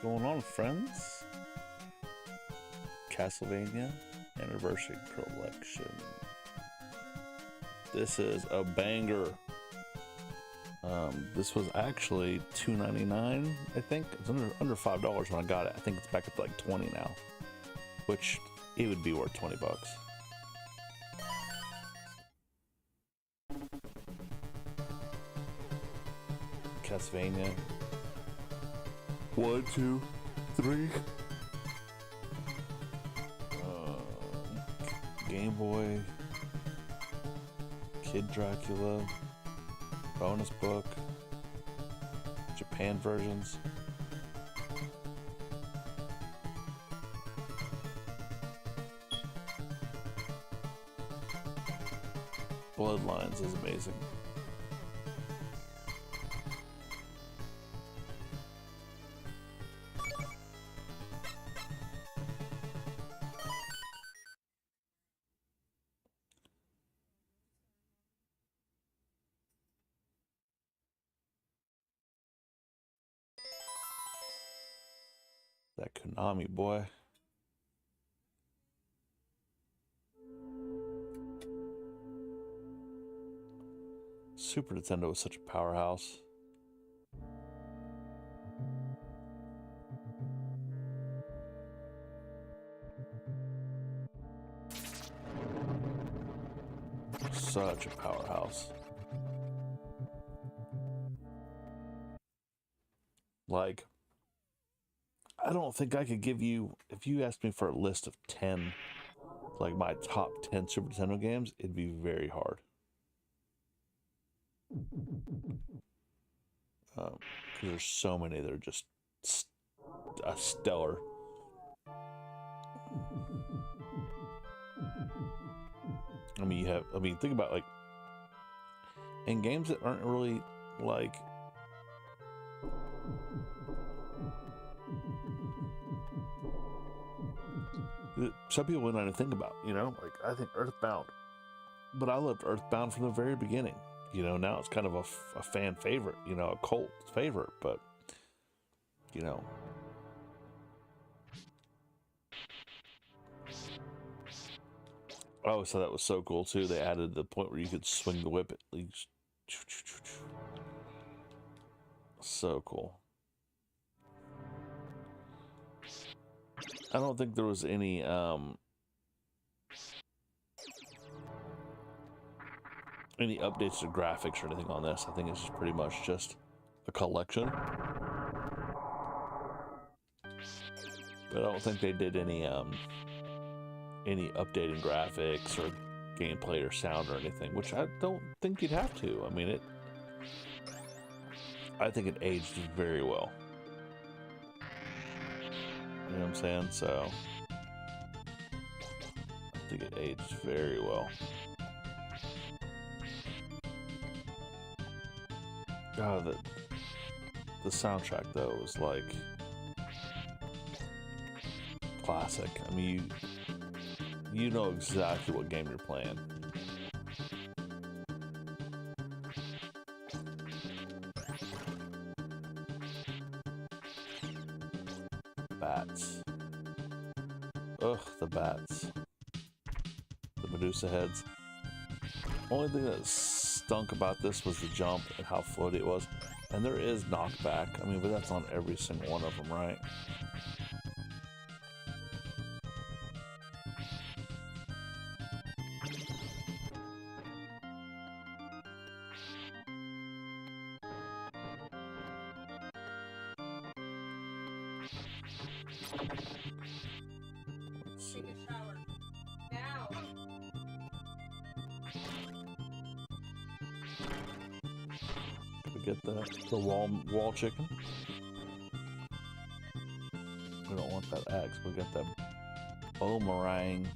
going on, friends? Castlevania Anniversary Collection. This is a banger. This was actually $2.99, I think. It's under $5 when I got it. I think it's back up to like 20 now, which it would be worth 20 bucks. Castlevania 1, 2, 3. Game Boy, Kid Dracula, bonus book, Japan versions. Bloodlines is amazing. That Konami boy. Super Nintendo was such a powerhouse. Such a powerhouse. Like, I don't think I could give you, if you asked me for a list of 10, like my top 10 Super Nintendo games, it'd be very hard. Because there's so many that are just stellar. I mean, think about, like, in games that aren't really, like, some people wouldn't even think about, you know, like, I think Earthbound, but I loved Earthbound from the very beginning. You know, now it's kind of a fan favorite, you know, a cult favorite, but, you know. Oh, so that was so cool too. They added the point where you could swing the whip at least. So cool. I don't think there was any updates to graphics or anything on this. I think it's just pretty much just a collection. But I don't think they did any updating graphics or gameplay or sound or anything, which I don't think you'd have to. I mean, I think it aged very well. You know what I'm saying? So I think it aged very well. God, the soundtrack though was like classic. I mean, you know exactly what game you're playing. Bats. Ugh, the bats. The Medusa heads. Only thing that stunk about this was the jump and how floaty it was. And there is knockback. I mean, but that's on every single one of them, right? Take a shower. Now. We get the wall chicken. We don't want that axe. We got that boomerang.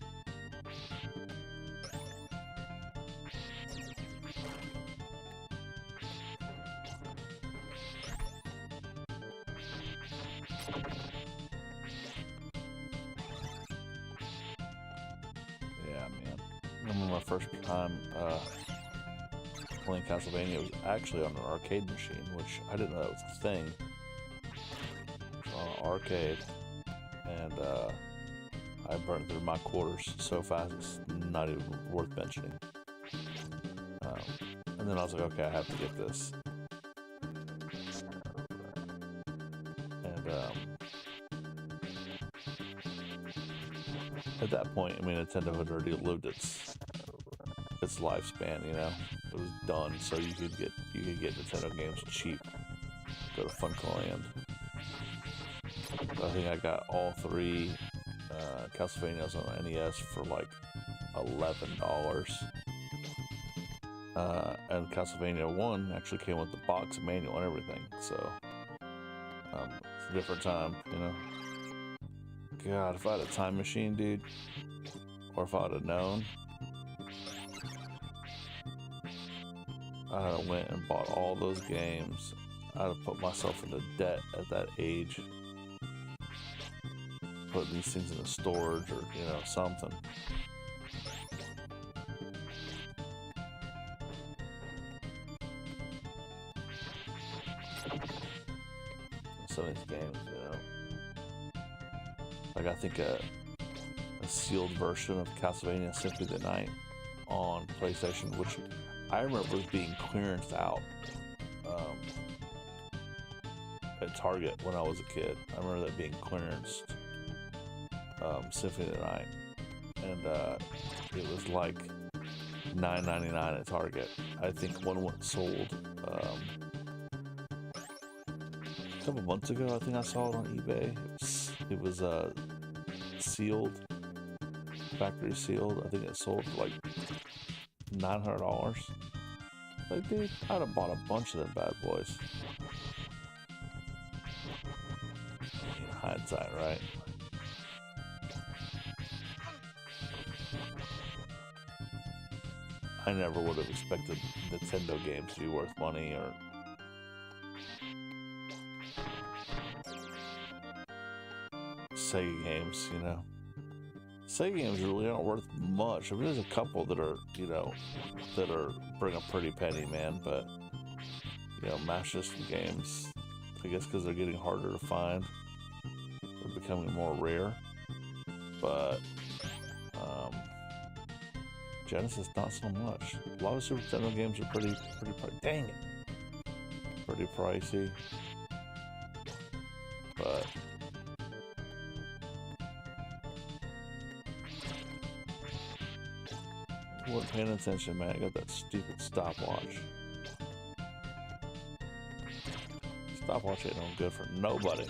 Yeah, man. I remember my first time playing Castlevania. It was actually on an arcade machine, which I didn't know that was a thing. arcade, and I burned through my quarters so fast it's not even worth mentioning. And then I was like, okay, I have to get this. And at that point, I mean, Nintendo had already lived its lifespan. You know, it was done, so you could get Nintendo games cheap. Go to Funcoland. I think I got all 3 Castlevanias on NES for like $11. And Castlevania 1 actually came with the box manual and everything, so it's a different time, you know. God, if I had a time machine, dude, or if I'd have known, I'd have went and bought all those games. I'd have put myself into debt at that age, put these things in a storage or, you know, something. Some of these games, you know, like I think a sealed version of Castlevania Symphony of the Night on PlayStation, which I remember was being clearanced out at Target when I was a kid. I remember that being clearanced, Symphony of the Night, and it was like $9.99 at Target. I think one went sold a couple months ago. I think I saw it on eBay. It was sealed, factory sealed. I think it sold for like $900. Like, dude, I'd have bought a bunch of them bad boys. In hindsight, right? I never would have expected Nintendo games to be worth money, or Sega games, you know. Sega games really aren't worth much. I mean, there's a couple that are, you know, that are bring a pretty penny, man. But, you know, Master System games, I guess because they're getting harder to find, they're becoming more rare. But Genesis, not so much. A lot of Super Nintendo games are pretty dang it, pretty pricey. But I wasn't paying attention, man. I got that stupid stopwatch. Stopwatch ain't no good for nobody.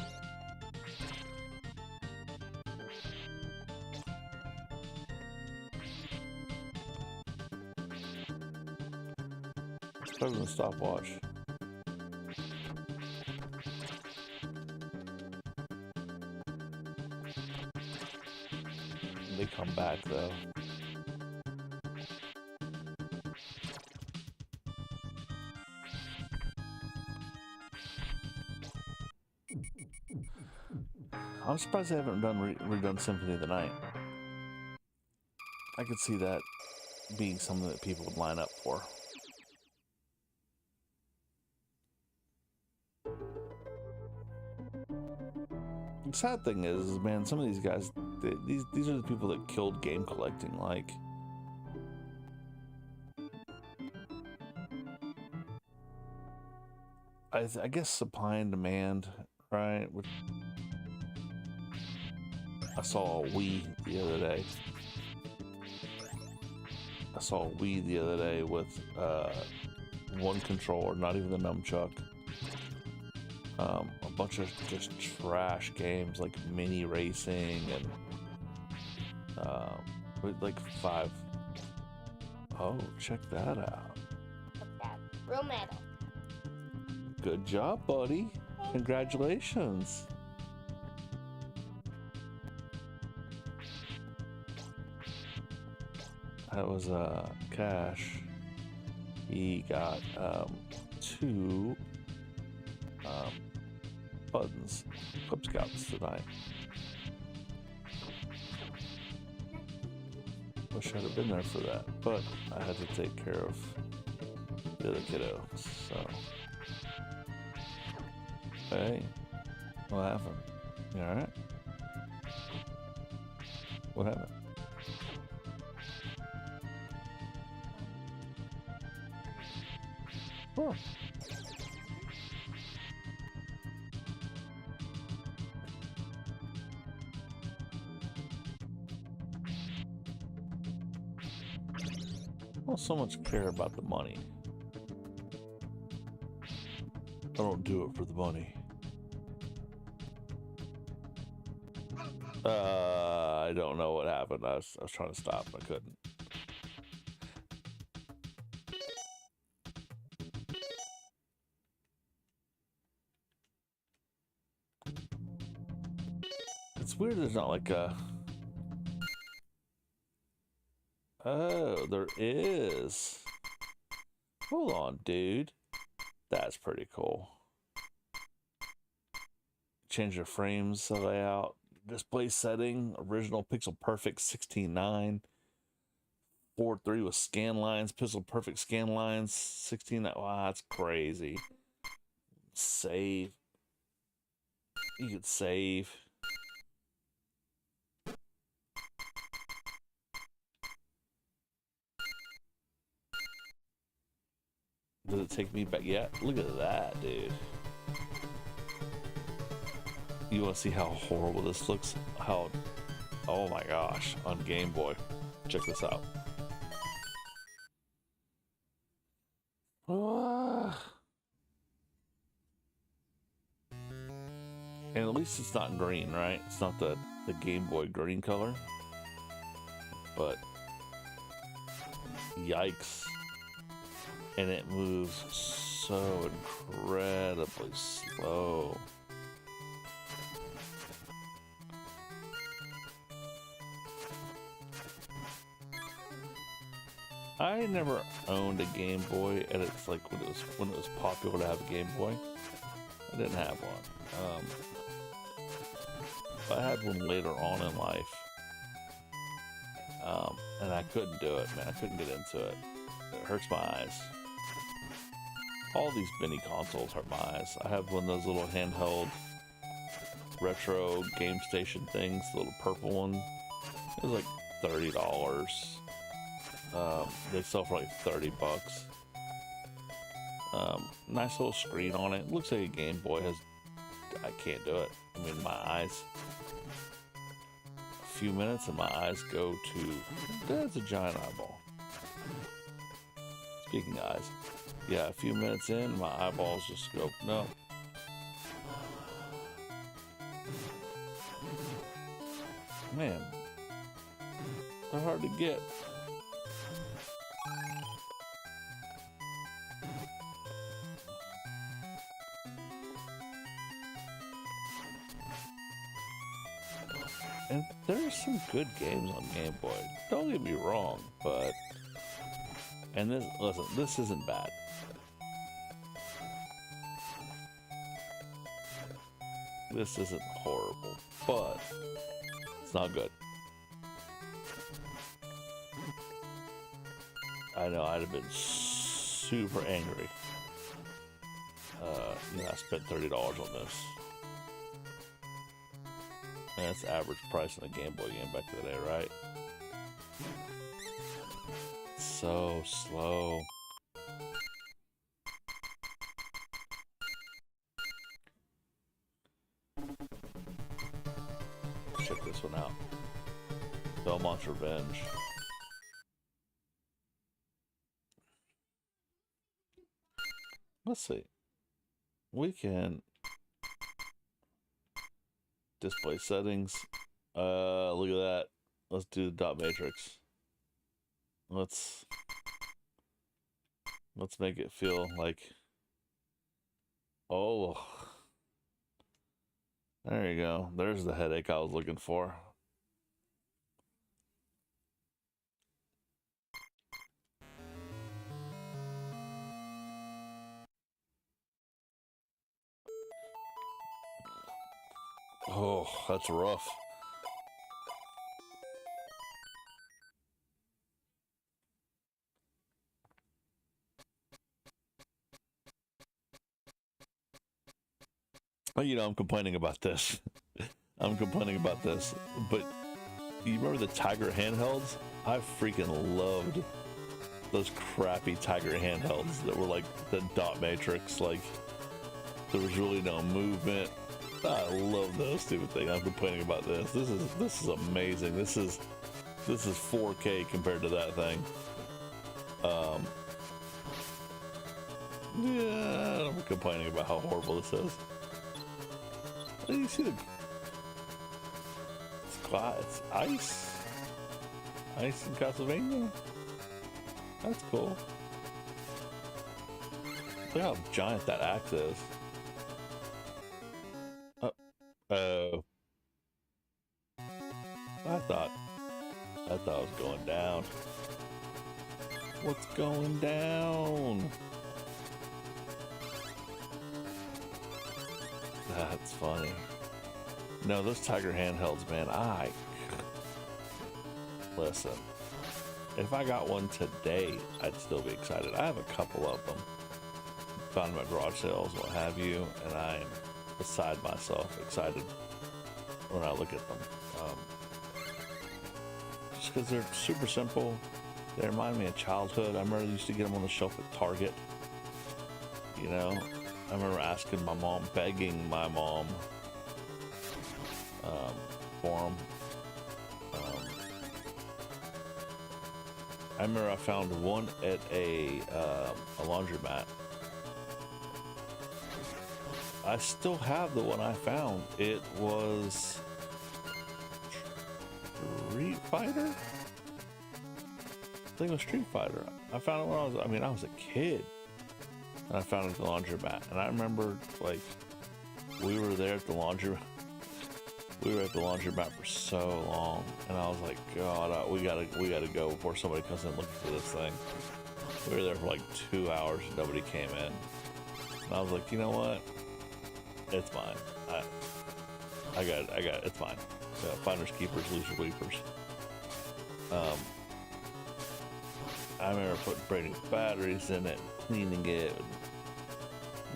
It's better than a stopwatch. They come back though. I'm surprised they haven't redone Symphony of the Night. I could see that being something that people would line up for. The sad thing is, man, some of these guys, these are the people that killed game collecting. Like, I guess supply and demand, right? I saw a Wii the other day. With one controller, not even the nunchuck. A bunch of just trash games like mini racing and like 5. Oh, check that out. Real metal. Good job, buddy. Congratulations. That was Cash. He got 2 buttons, Clip Scouts tonight. Wish I'd have been there for that, but I had to take care of the other kiddo. So, hey, what happened? You all right? What happened? Sure. I don't so much care about the money. I don't do it for the money. I don't know what happened. I was trying to stop. I couldn't. It's weird there's not like a... Oh, there is. Hold on, dude. That's pretty cool. Change the frames layout. Display setting. Original pixel perfect 16:9. 4:3 with scan lines. Pixel perfect scan lines. 16:9. Wow, that's crazy. Save. You could save. Does it take me back yet? Look at that, dude. You want to see how horrible this looks? How... Oh my gosh. On Game Boy. Check this out. And at least it's not green, right? It's not the Game Boy green color. But... Yikes. And it moves so incredibly slow. I never owned a Game Boy, and it's like when it was popular to have a Game Boy. I didn't have one. I had one later on in life, and I couldn't do it, man. I couldn't get into it. It hurts my eyes. All these mini consoles hurt my eyes. I have one of those little handheld retro game station things, the little purple one. It was like $30. They sell for like $30. Nice little screen on it. Looks like a Game Boy. I can't do it. I mean, my eyes. A few minutes and my eyes go to... That's a giant eyeball. Speaking of eyes. Yeah, a few minutes in, my eyeballs just go, no. Man. They're hard to get. And there's some good games on Game Boy. Don't get me wrong, but... And this, listen, this isn't bad. This isn't horrible, but it's not good. I know, I'd have been super angry. You know, I spent $30 on this. And that's the average price on a Game Boy game back in the day, right? So slow. Check this one out. Belmont's Revenge. Let's see. We can display settings. Look at that. Let's do the dot matrix. Let's make it feel like, oh, there you go. There's the headache I was looking for. Oh, that's rough. But you know, I'm complaining about this. I'm complaining about this, but you remember the Tiger handhelds? I freaking loved those crappy Tiger handhelds that were like the dot matrix, like there was really no movement. I love those stupid things. I'm complaining about this. This is amazing. This is 4K compared to that thing. Yeah, I'm complaining about how horrible this is. Do you see the? It's ice. Ice in Castlevania. That's cool. Look how giant that axe is. Oh. I thought it was going down. What's going down? That's funny. No, those Tiger handhelds, man, listen. If I got one today, I'd still be excited. I have a couple of them. Found them at garage sales, what have you, and I'm beside myself excited when I look at them. Just because they're super simple. They remind me of childhood. I remember I used to get them on the shelf at Target. You know, I remember asking my mom, begging my mom for them. I remember I found one at a laundromat. I still have the one I found. It was Street Fighter? I think it was Street Fighter. I found it when I was a kid. And I found it at the laundromat. And I remember, like, we were there at the laundromat. We were at the laundromat for so long, and I was like, God, we gotta go before somebody comes in looking for this thing. We were there for like 2 hours and nobody came in. And I was like, you know what? It's fine. I got it. It's fine. Yeah, finders keepers, losers weepers. I remember putting brand new batteries in it, cleaning it.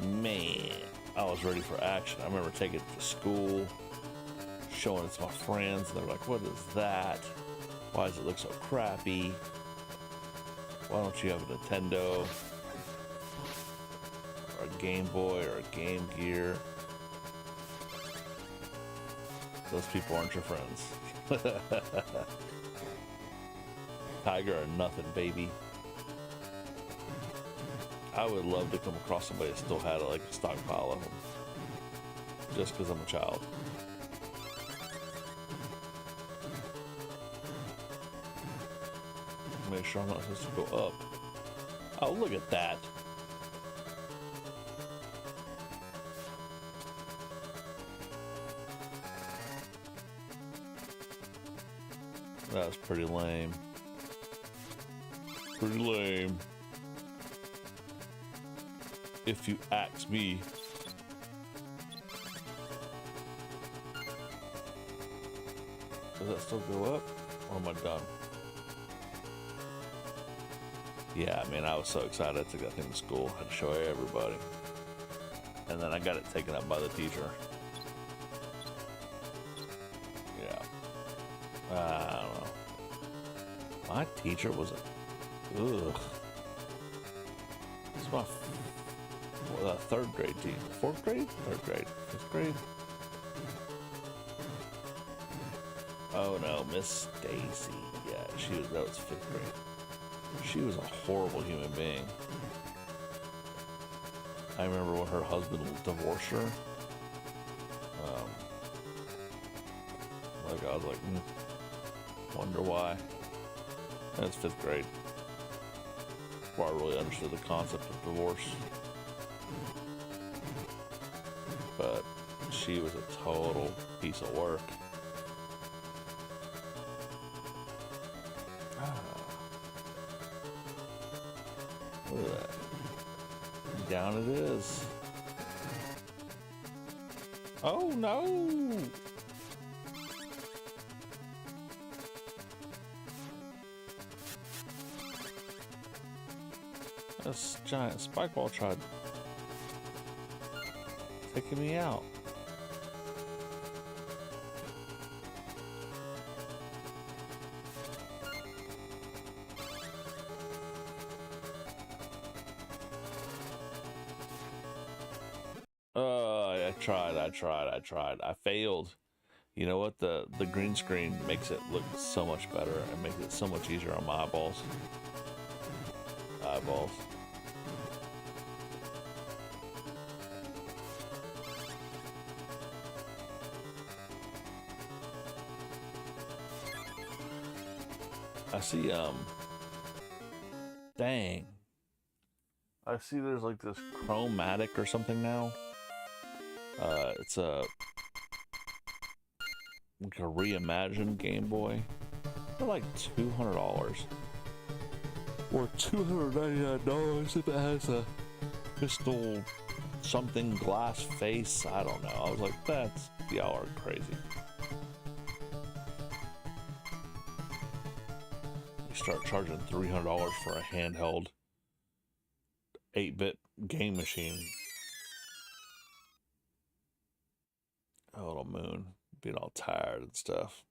Man, I was ready for action. I remember taking it to school, showing it to my friends, and they're like, what is that? Why does it look so crappy? Why don't you have a Nintendo or a Game Boy or a Game Gear? Those people aren't your friends. Tiger or nothing, baby. I would love to come across somebody that still had like a stockpile of them, just because I'm a child. Make sure I'm not supposed to go up. Oh, look at that. That was pretty lame. Pretty lame. If you ask me. Does that still go up? Or am I done? Yeah, man, I was so excited. I took that thing to school. I had to show everybody. And then I got it taken up by the teacher. Yeah. I don't know. My teacher was a... Ugh. This is my third grade teacher. Fourth grade? Third grade? Fifth grade? Oh no, Miss Stacy. Yeah, that was fifth grade. She was a horrible human being. I remember when her husband divorced her. Like I was like, wonder why. That's fifth grade. Before I really understood the concept of divorce. But she was a total piece of work. Look at that. Down it is. Oh no! This giant spike ball tried taking me out. tried. I failed. You know what? The green screen makes it look so much better and makes it so much easier on my eyeballs. I see, dang. I see there's like this chromatic or something now. It's like a reimagined Game Boy. They're like $200. Or $299 if it has a crystal something glass face. I don't know. I was like, y'all are crazy. You start charging $300 for a handheld 8-bit game machine. Oh, little moon being all tired and stuff.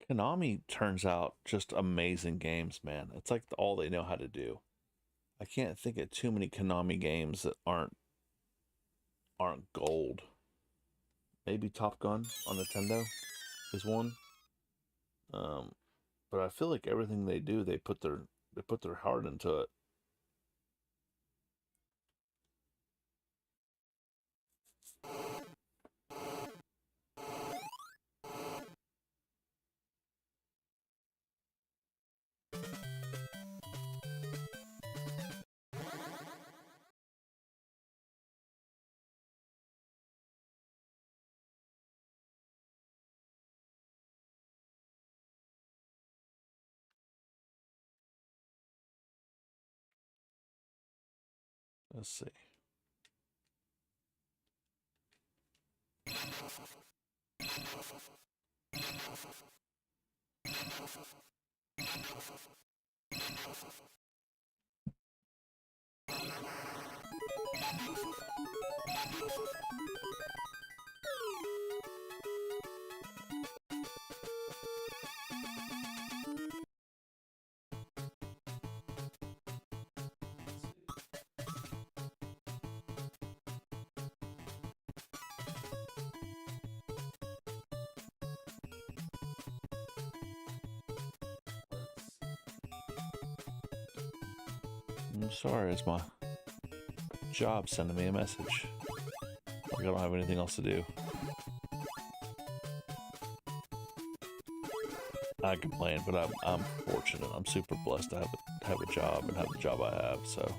Konami turns out just amazing games, man. It's like all they know how to do. I can't think of too many Konami games that aren't gold. Maybe Top Gun on Nintendo is one. But I feel like everything they do, they put their heart into it. Let's see. I'm sorry, it's my job sending me a message. Like I don't have anything else to do. I complain, but I'm fortunate. I'm super blessed to have a job and have the job I have. So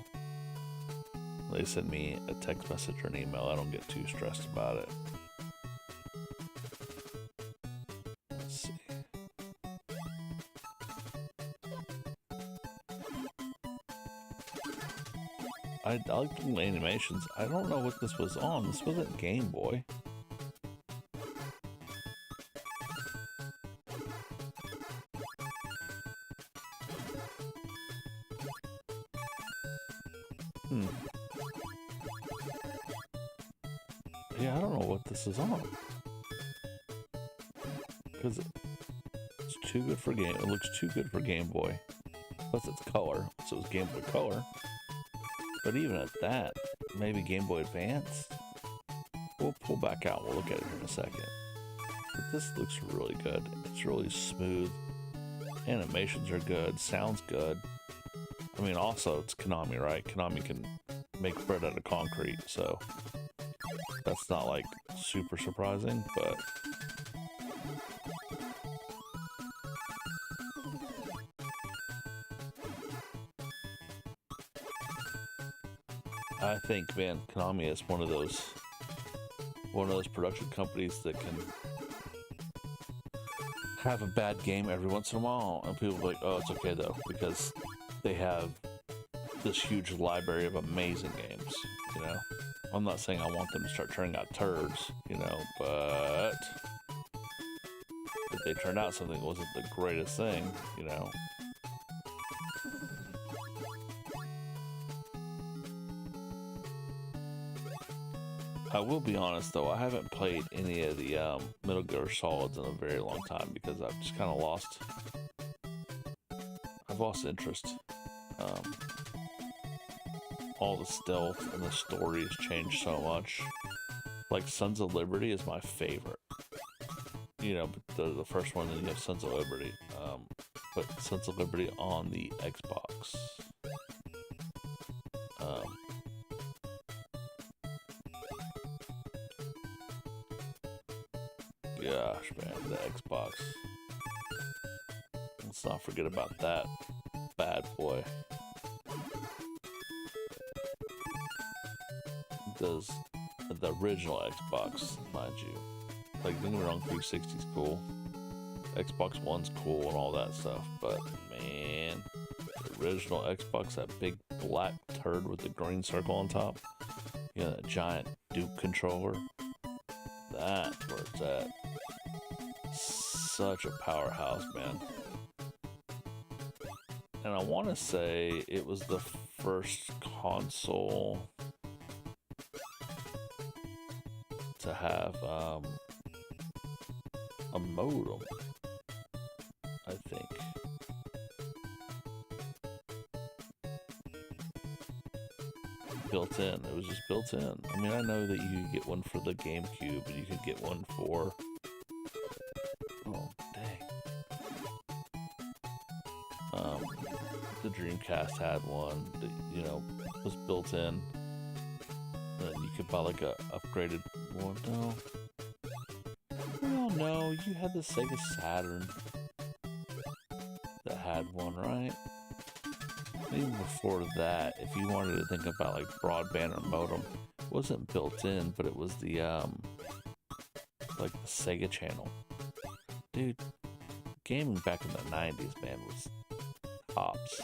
they send me a text message or an email. I don't get too stressed about it. Let's see. I like the animations. I don't know what this was on. This wasn't Game Boy. Yeah, I don't know what this is on. Because it's too good for game. It looks too good for Game Boy. Plus it's color, so it's Game Boy Color. But even at that, maybe Game Boy Advance? We'll pull back out. We'll look at it here in a second. But this looks really good. It's really smooth. Animations are good. Sounds good. I mean, also, it's Konami, right? Konami can make bread out of concrete, so that's not, like, super surprising, but I think, man, Konami is one of those production companies that can have a bad game every once in a while, and people are like, oh, it's okay though, because they have this huge library of amazing games, you know? I'm not saying I want them to start turning out turds, you know, but if they turned out something that wasn't the greatest thing, you know. I will be honest though, I haven't played any of the Metal Gear Solids in a very long time because I've just kind of lost. I've lost interest. All the stealth and the story has changed so much. Like Sons of Liberty is my favorite. You know, the first one, then you have Sons of Liberty. But Sons of Liberty on the Xbox. Gosh, man, the Xbox. Let's not forget about that bad boy. Does the original Xbox, mind you. Like, don't get me wrong, 360's cool. Xbox One's cool and all that stuff, but man, the original Xbox, that big black turd with the green circle on top, you know, that giant Duke controller, that's where it's at. Such a powerhouse, man. And I want to say it was the first console to have a modem, I think. Built in. It was just built in. I mean, I know that you could get one for the GameCube, and you could get one for... Oh, dang. The Dreamcast had one that, you know, was built in. And then you could buy like a upgraded one. No. Well, no, you had the Sega Saturn that had one, right? Even before that, if you wanted to think about like broadband or modem, it wasn't built in, but it was the like the Sega channel. Dude, gaming back in the 90s, man, was tops.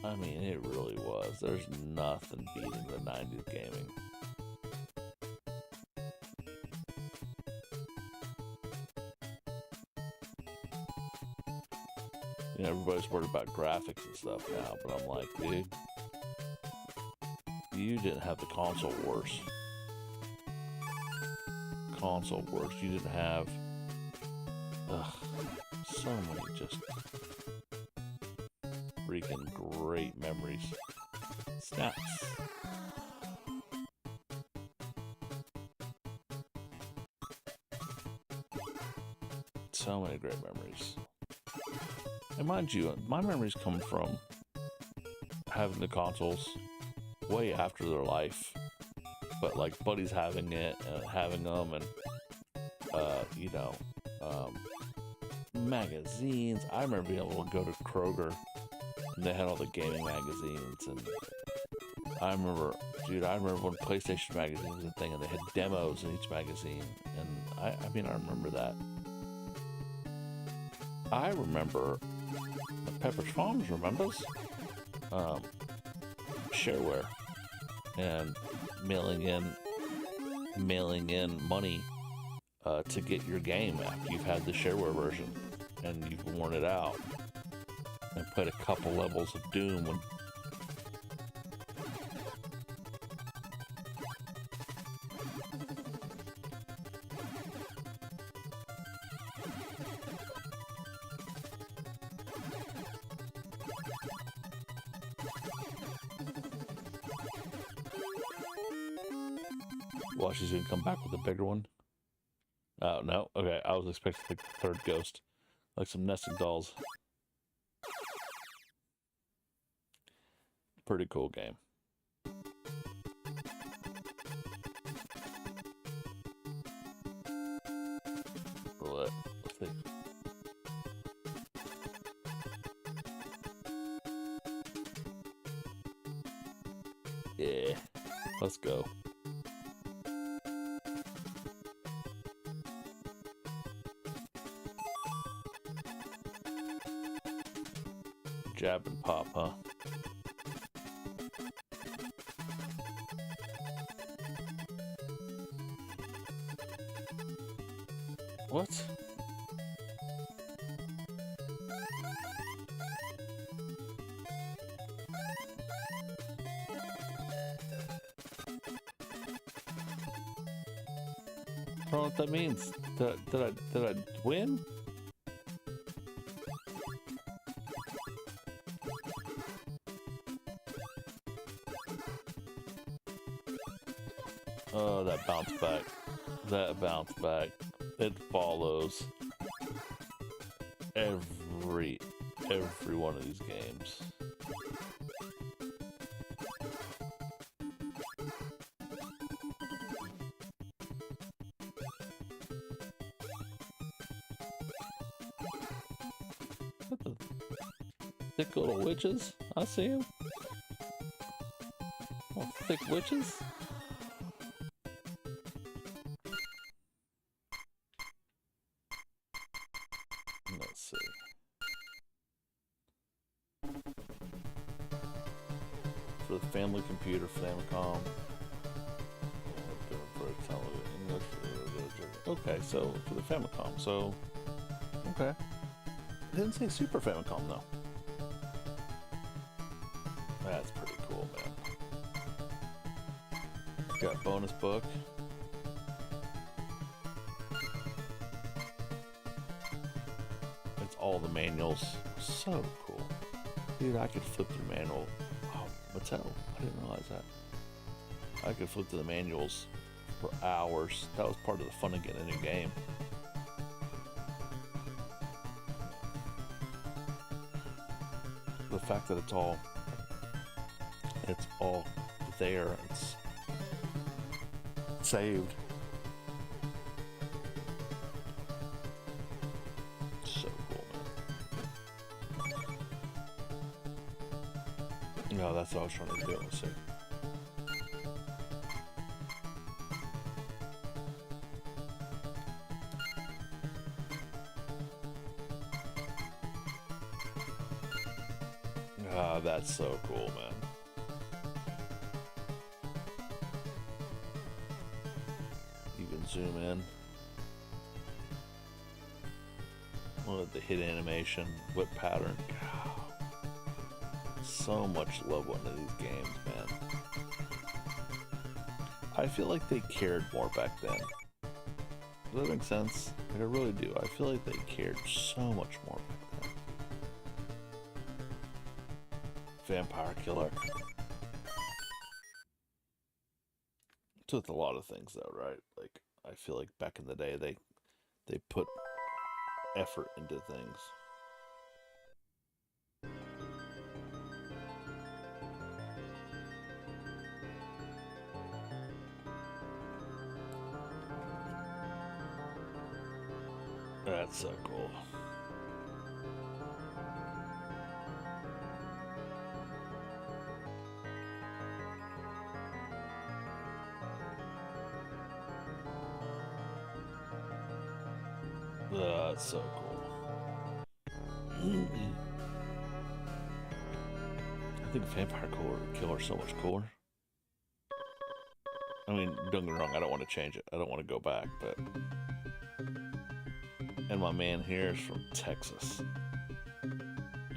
I mean, it really was. There's nothing beating the 90s gaming. You know, everybody's worried about graphics and stuff now, but I'm like, dude, you didn't have the console wars. Console wars. You didn't have, so many just freaking great memories. Snaps. So many great memories. And mind you, my memories come from having the consoles way after their life, but like buddies having it and having them, and you know, magazines. I remember being able to go to Kroger and they had all the gaming magazines, and I remember, dude, I remember when PlayStation Magazine was a thing and they had demos in each magazine, and I mean, I remember that. I remember Pepperidge Farms, remembers? Shareware and mailing in money to get your game after you've had the shareware version and you've worn it out and played a couple levels of Doom when watch he's gonna come back with a bigger one. Oh no, okay, I was expecting the third ghost, like some nesting dolls. Pretty cool game. Let's see. Yeah, let's go. Jab and pop, huh? What? I don't know what that means. Did I win? Oh, that bounced back. That bounced back. It follows every one of these games. What the thick little witches? I see them. Oh, thick witches. Let's see. For the family computer, Famicom. Okay, so for the Famicom, so okay. It didn't say Super Famicom though. That's pretty cool, man. Got bonus book. It's all the manuals. So cool. Dude, I could flip through manual. Oh, Mattel. I didn't realize that. I could flip through the manuals for hours. That was part of the fun of getting a new game. The fact that it's all there, it's saved. So cool, man. No, that's what I was trying to do. Let's see. Ah, that's so cool, man. You can zoom in. Look at the hit animation, whip pattern. God. So much love one of these games, man. I feel like they cared more back then. Does that make sense? Like, I really do. I feel like they cared so much more back then. Vampire Killer. It's with a lot of things though, right? Like, I feel like back in the day they put effort into things. That's so cool. That's so cool. I think Vampire Killer is so much cooler. I mean, don't get me wrong, I don't want to change it. I don't want to go back, but... And my man here is from Texas.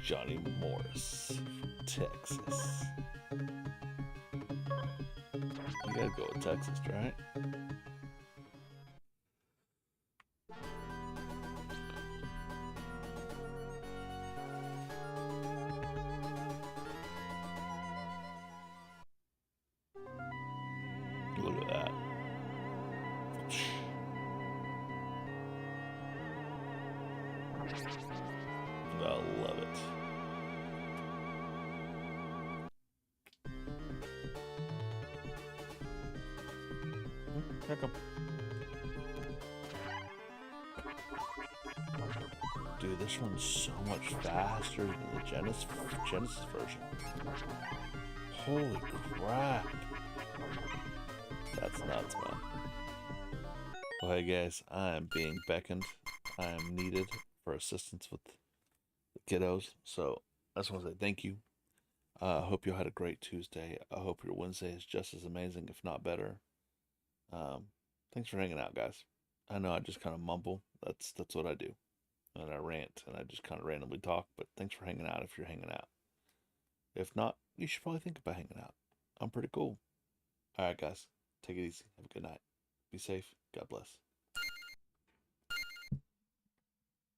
Johnny Morris from Texas. You gotta go with Texas, right? Look at that. I love it. Here come. Dude, this one's so much faster than the Genesis version. Holy crap. That's nuts, man. Well, hey guys, I am being beckoned. I am needed for assistance with the kiddos. So I just want to say thank you. I hope you had a great Tuesday. I hope your Wednesday is just as amazing, if not better. Thanks for hanging out, guys. I know I just kind of mumble. That's what I do. And I rant and I just kind of randomly talk. But thanks for hanging out if you're hanging out. If not, you should probably think about hanging out. I'm pretty cool. All right, guys. Take it easy. Have a good night. Be safe. God bless.